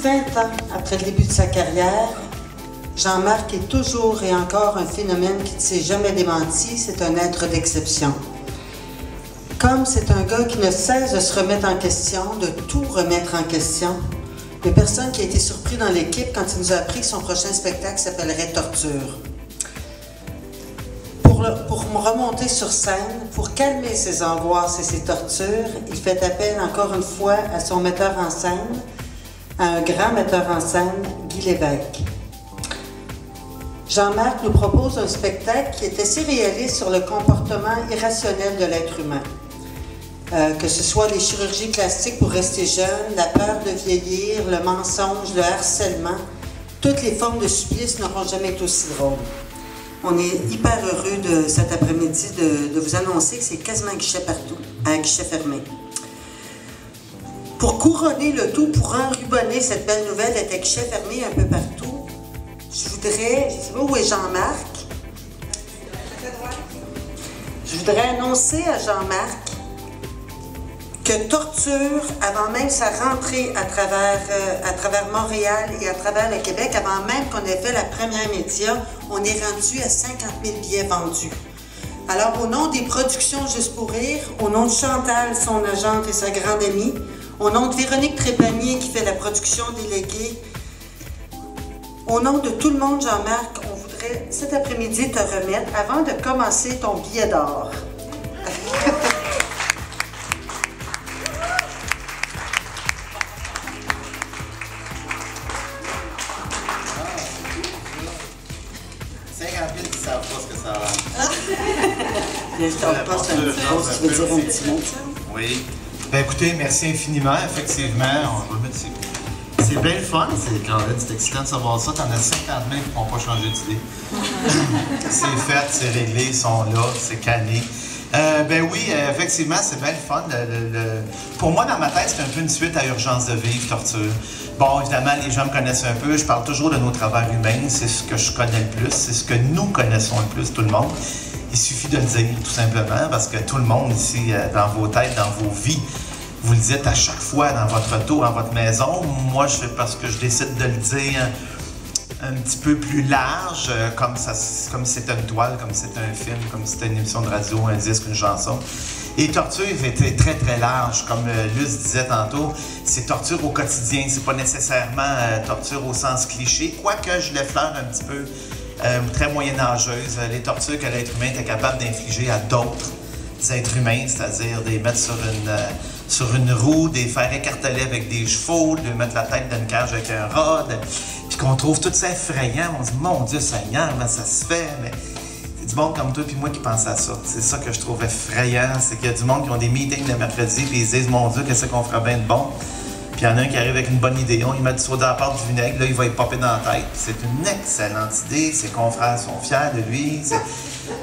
20 ans après le début de sa carrière, Jean-Marc est toujours et encore un phénomène qui ne s'est jamais démenti, c'est un être d'exception. Comme c'est un gars qui ne cesse de se remettre en question, de tout remettre en question, il n'y a personne qui a été surpris dans l'équipe quand il nous a appris que son prochain spectacle s'appellerait Torture. Pour me remonter sur scène, pour calmer ses angoisses et ses tortures, il fait appel encore une fois à son metteur en scène, à un grand metteur en scène, Guy Lévesque. Jean-Marc nous propose un spectacle qui est assez réaliste sur le comportement irrationnel de l'être humain. Que ce soit les chirurgies plastiques pour rester jeune, la peur de vieillir, le mensonge, le harcèlement, toutes les formes de supplice n'auront jamais été aussi drôles. On est hyper heureux de cet après-midi de vous annoncer que c'est quasiment un guichet partout, un guichet fermé. Pour couronner le tout, pour enrubonner cette belle nouvelle d'être un guichet fermé un peu partout, je sais pas où est Jean-Marc. Je voudrais annoncer à Jean-Marc que Torture, avant même sa rentrée à travers Montréal et à travers le Québec, avant même qu'on ait fait la première média, on est rendu à 50 000 billets vendus. Alors, au nom des productions Juste pour rire, au nom de Chantal, son agente et sa grande amie, au nom de Véronique Trépanier qui fait la production déléguée, au nom de tout le monde, Jean-Marc, on voudrait cet après-midi te remettre, avant de commencer ton billet d'or. Je te passe un petit mot, si tu veux dire un petit mot. Oui. Ben écoutez, merci infiniment. Effectivement, on va mettre c'est bien le fun, c'est excitant de savoir ça. T'en as 50 000 qui n'ont pas changé d'idée. C'est fait, c'est réglé, ils sont là, c'est calé. Ben oui, effectivement, c'est bien le fun. Pour moi, dans ma tête, c'est un peu une suite à Urgence de vivre, Torture. Bon, évidemment, les gens me connaissent un peu. Je parle toujours de nos travers humains. C'est ce que je connais le plus. C'est ce que nous connaissons le plus, tout le monde. Il suffit de le dire, tout simplement, parce que tout le monde ici, dans vos têtes, dans vos vies, vous le dites à chaque fois dans votre auto, dans votre maison. Moi, je fais parce que je décide de le dire un petit peu plus large, comme si c'était une toile, comme si c'était un film, comme si c'était une émission de radio, un disque, une chanson. Et Torture était très, très large. Comme Luce disait tantôt, c'est torture au quotidien. C'est pas nécessairement torture au sens cliché, quoique je l'effleure un petit peu, très moyenâgeuse. Les tortures que l'être humain était capable d'infliger à d'autres êtres humains, c'est-à-dire de les mettre sur une roue, de les faire écarteler avec des chevaux, de les mettre la tête dans une cage avec un rod, puis qu'on trouve tout ça effrayant. On se dit, mon Dieu Seigneur, mais ça se fait, mais... C'est du monde comme toi puis moi qui pense à ça. C'est ça que je trouve effrayant, c'est qu'il y a du monde qui ont des meetings le mercredi puis ils se disent, mon Dieu, qu'est-ce qu'on fera bien de bon? Puis il y en a un qui arrive avec une bonne idée, il met du soda à part du vinaigre, là il va y popper dans la tête. C'est une excellente idée, ses confrères sont fiers de lui.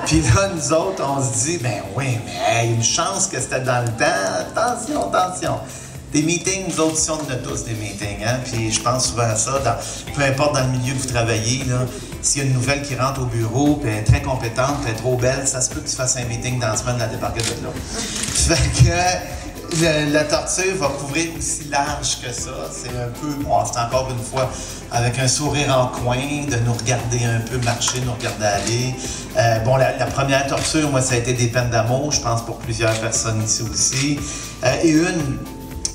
Puis là, nous autres, on se dit, ben oui, mais hey, une chance que c'était dans le temps. Attention, attention. Des meetings, nous autres, si on en a tous des meetings, hein? Puis je pense souvent à ça, peu importe dans le milieu que vous travaillez, là, s'il y a une nouvelle qui rentre au bureau, puis elle est très compétente, puis elle est trop belle, ça se peut que tu fasses un meeting dans la semaine de la débarquer de là. Fait que la torture va couvrir aussi large que ça. C'est un peu, bon, c'est encore une fois avec un sourire en coin, de nous regarder un peu marcher, nous regarder aller. Bon, la première torture, moi, ça a été des peines d'amour, je pense pour plusieurs personnes ici aussi. Et une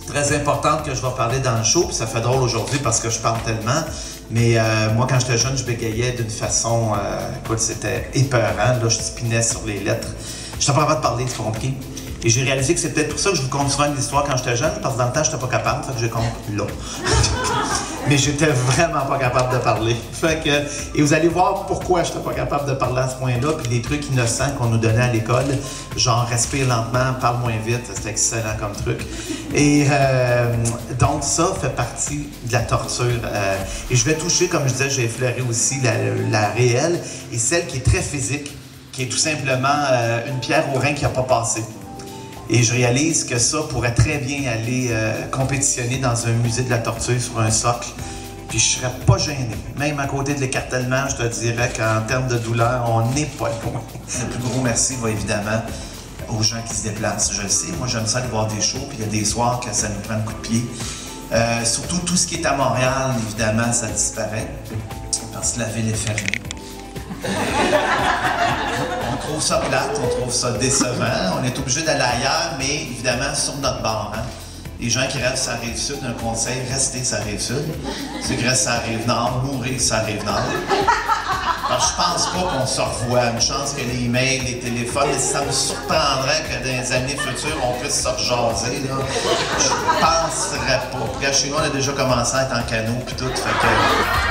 très importante que je vais parler dans le show, puis ça fait drôle aujourd'hui parce que je parle tellement, mais moi, quand j'étais jeune, je bégayais d'une façon, écoute, c'était épeurant, là, je spinais sur les lettres. Je n'étais pas capable de parler, c'est compliqué. Et j'ai réalisé que c'est peut-être pour ça que je vous conte souvent des histoires quand j'étais jeune, parce que dans le temps, je n'étais pas capable, fait que je compte là. Mais j'étais vraiment pas capable de parler. Fait que, et vous allez voir pourquoi je n'étais pas capable de parler à ce point-là, puis des trucs innocents qu'on nous donnait à l'école, genre respire lentement, parle moins vite, c'était excellent comme truc. Et donc ça fait partie de la torture. Et je vais toucher, comme je disais, j'ai effleuré aussi la réelle, et celle qui est très physique, qui est tout simplement une pierre au rein qui n'a pas passé. Et je réalise que ça pourrait très bien aller compétitionner dans un musée de la torture sur un socle. Puis je serais pas gêné. Même à côté de l'écartèlement, je te dirais qu'en termes de douleur, on n'est pas loin. Le plus gros merci va évidemment aux gens qui se déplacent. Je le sais, moi j'aime ça aller voir des shows, puis il y a des soirs que ça nous prend un coup de pied. Surtout tout ce qui est à Montréal, évidemment, ça disparaît parce que la ville est fermée. On trouve ça plate, on trouve ça décevant. On est obligé d'aller ailleurs, mais évidemment sur notre bord. Hein? Les gens qui restent sur la Rive-Sud, un conseil, restez sur la Rive-Sud. Ceux qui restent sur la Rive-Nord, mourrez sur la Rive-Nord. Alors, je pense pas qu'on se revoie. Une chance que les emails, les téléphones, ça me surprendrait que dans les années futures, on puisse se rejaser. Là. Je penserais pas. Regarde, chez nous, on a déjà commencé à être en canot puis tout. Fait que...